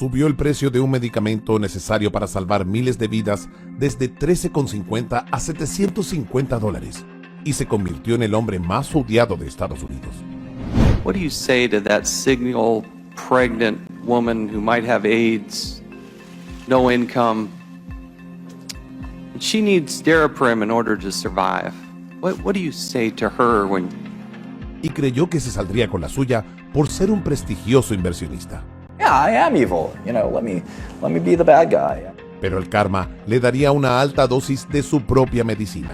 subió el precio de un medicamento necesario para salvar miles de vidas desde $13,50 a $750 y se convirtió en el hombre más odiado de Estados Unidos. What do you say to that single pregnant woman who might have AIDS, no income? She needs Daraprim in order to survive. What do you say to her when... Y creyó que se saldría con la suya por ser un prestigioso inversionista. Yeah, I am evil. You know, let me be the bad guy. Pero el karma le daría una alta dosis de su propia medicina.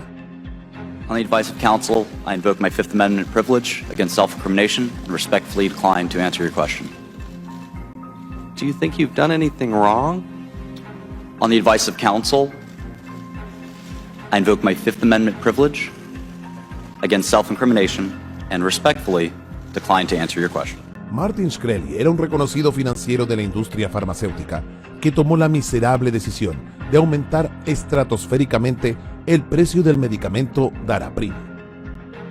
On the advice of counsel, I invoke my Fifth Amendment privilege against self-incrimination and respectfully decline to answer your question. Do you think you've done anything wrong? On the advice of counsel, I invoke my Fifth Amendment privilege against self-incrimination and respectfully decline to answer your question. Martin Shkreli era un reconocido financiero de la industria farmacéutica que tomó la miserable decisión de aumentar estratosféricamente el precio del medicamento Daraprim.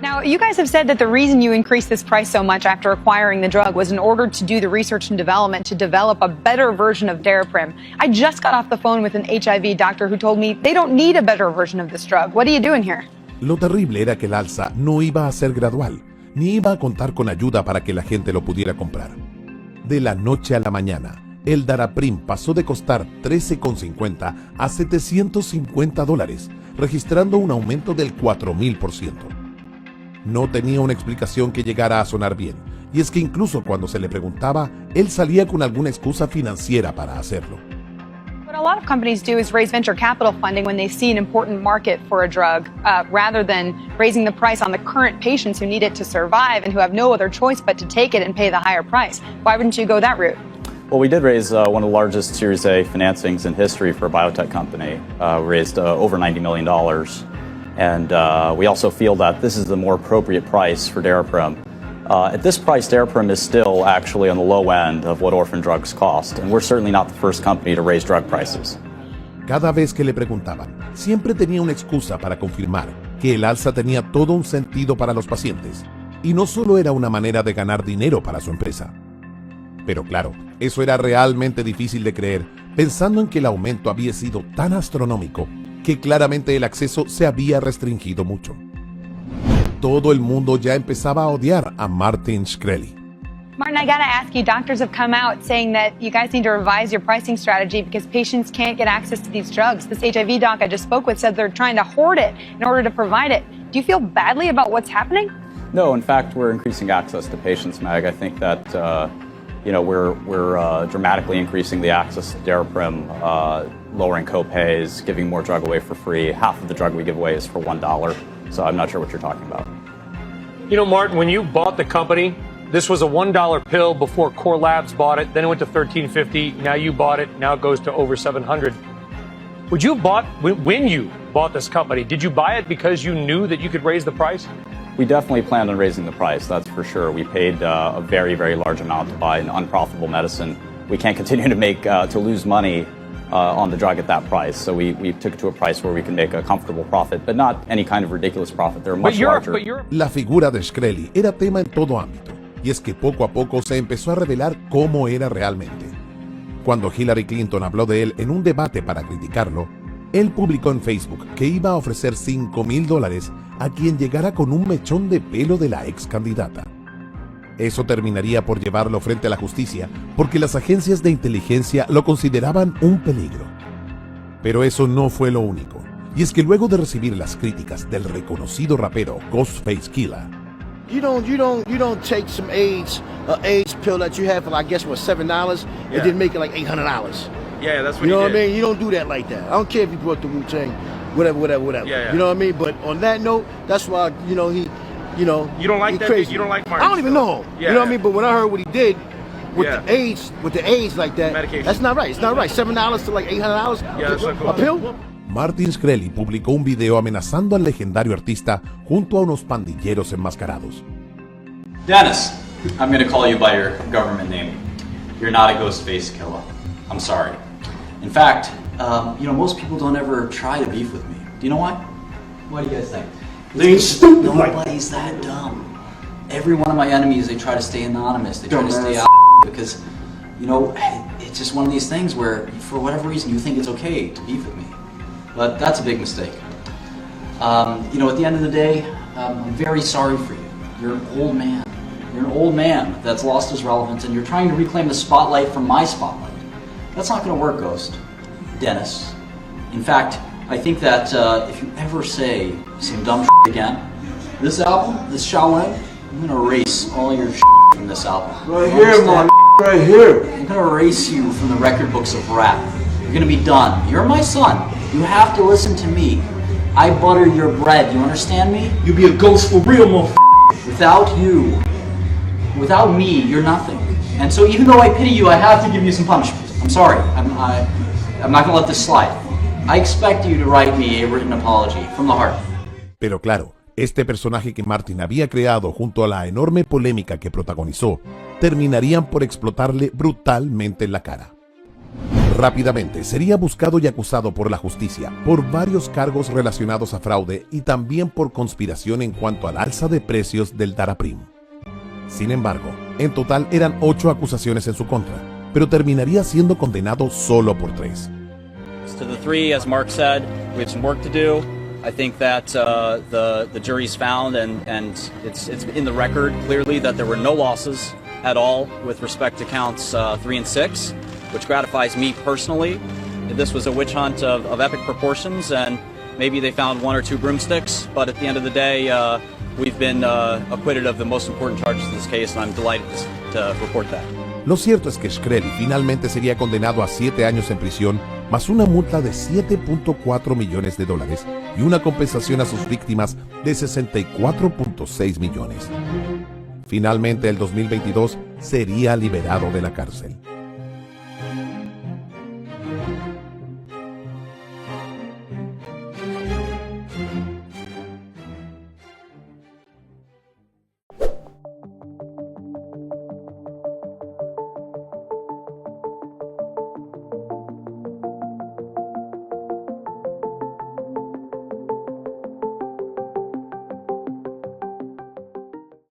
Now, you guys have said that the reason you increased this price so much after acquiring the drug was in order to do the research and development to develop a better version of Daraprim. I just got off the phone with an HIV doctor who told me they don't need a better version of this drug. What are you doing here? Lo terrible era que el alza no iba a ser gradual, ni iba a contar con ayuda para que la gente lo pudiera comprar. De la noche a la mañana, el Daraprim pasó de costar $13,50 a $750, registrando un aumento del 4,000%. No tenía una explicación que llegara a sonar bien, y es que incluso cuando se le preguntaba, él salía con alguna excusa financiera para hacerlo. What a lot of companies do is raise venture capital funding when they see an important market for a drug, rather than raising the price on the current patients who need it to survive and who have no other choice but to take it and pay the higher price. Why wouldn't you go that route? Well, we did raise one of the largest Series A financings in history for a biotech company. We raised over $90 million. And we also feel that this is the more appropriate price for Daraprim. At this price, Daraprim is still actually on the low end of what orphan drugs cost, and we're certainly not the first company to raise drug prices. Cada vez que le preguntaban, siempre tenía una excusa para confirmar que el alza tenía todo un sentido para los pacientes, y no solo era una manera de ganar dinero para su empresa. Pero claro, eso era realmente difícil de creer, pensando en que el aumento había sido tan astronómico que claramente el acceso se había restringido mucho. Todo el mundo ya empezaba a odiar a Martin Shkreli. Martin, I gotta ask you, doctors have come out saying that you guys need to revise your pricing strategy because patients can't get access to these drugs. This HIV doc I just spoke with said they're trying to hoard it in order to provide it. Do you feel badly about what's happening? No, in fact, we're increasing access to patients, Meg. I think that we're dramatically increasing the access to Daraprim, lowering co-pays, giving more drug away for free. Half of the drug we give away is for $1. So I'm not sure what you're talking about. You know, Martin, when you bought the company, this was a $1 pill before Core Labs bought it. Then it went to $13.50. Now you bought it. Now it goes to over $700. Would you have bought, when you bought this company, did you buy it because you knew that you could raise the price? We definitely planned on raising the price, that's for sure. We paid a very, very large amount to buy an unprofitable medicine. We can't continue to lose money on the drug at that price. So we took it to a price where we can make a comfortable profit, but not any kind of ridiculous profit. They're much larger. La figura de Shkreli era tema en todo ámbito, y es que poco a poco se empezó a revelar cómo era realmente. Cuando Hillary Clinton habló de él en un debate para criticarlo, él publicó en Facebook que iba a ofrecer $5,000 a quien llegara con un mechón de pelo de la ex candidata. Eso terminaría por llevarlo frente a la justicia, porque las agencias de inteligencia lo consideraban un peligro. Pero eso no fue lo único, y es que luego de recibir las críticas del reconocido rapero Ghostface Killah, You don't take some AIDS pill that you have for, I guess, what, $7, and then make it like $800. Yeah, that's what you know he what did. I mean? You don't do that like that. I don't care if you brought the Wu-Tang, whatever. Yeah. You know what I mean? But on that note, that's why, he You don't like that? crazy. You don't like Martin? I don't even know him. Yeah, you know what I mean? But when I heard what he did with Yeah. the AIDS like that, Medication. that's not right. It's not right. $7 to like $800 Yeah, that's not cool. a pill? Martin Shkreli publicó un video amenazando al legendario artista junto a unos pandilleros enmascarados. Dennis, I'm going to call you by your government name. You're not a Ghostface Killah. I'm sorry. In fact, most people don't ever try to beef with me. Do you know why? What do you guys think? Nobody's that dumb. Every one of my enemies, they try to stay anonymous. They try to stay out because, it's just one of these things where, for whatever reason, you think it's okay to beef with me. But that's a big mistake. You know, at the end of the day, I'm very sorry for you. You're an old man. You're an old man that's lost his relevance, and you're trying to reclaim the spotlight from my spotlight. That's not going to work, Ghost. Dennis. In fact, I think that if you ever say some dumb shit again, this album, this Shaolin, I'm going to erase all your shit from this album. Right here, man. Right here. I'm going to erase you from the record books of rap. You're going to be done. You're my son. You have to listen to me. I butter your bread. You understand me? You be a ghost for real, motherfucker. Without you, without me, you're nothing. And so even though I pity you, I have to give you some punishment. I'm sorry. I'm not going to let this slide. I expect you to write me a written apology from the heart. Pero claro, este personaje que Martin había creado junto a la enorme polémica que protagonizó, terminarían por explotarle brutalmente en la cara. Rápidamente sería buscado y acusado por la justicia por varios cargos relacionados a fraude y también por conspiración en cuanto al alza de precios del Daraprim. Sin embargo, en total eran 8 acusaciones en su contra, pero terminaría siendo condenado solo por 3. To the 3, as Mark said, we have some work to do. I think that the jury's found, and it's in the record clearly that there were no losses at all with respect to counts 3 and 6, which gratifies me personally. This was a witch hunt of epic proportions, and maybe they found 1 or 2 broomsticks, but at the end of the day, we've been acquitted of the most important charges in this case, and I'm delighted to report that. Lo cierto es que Shkreli finalmente sería condenado a 7 años en prisión, más una multa de $7.4 millones y una compensación a sus víctimas de $64.6 millones. Finalmente, el 2022 sería liberado de la cárcel.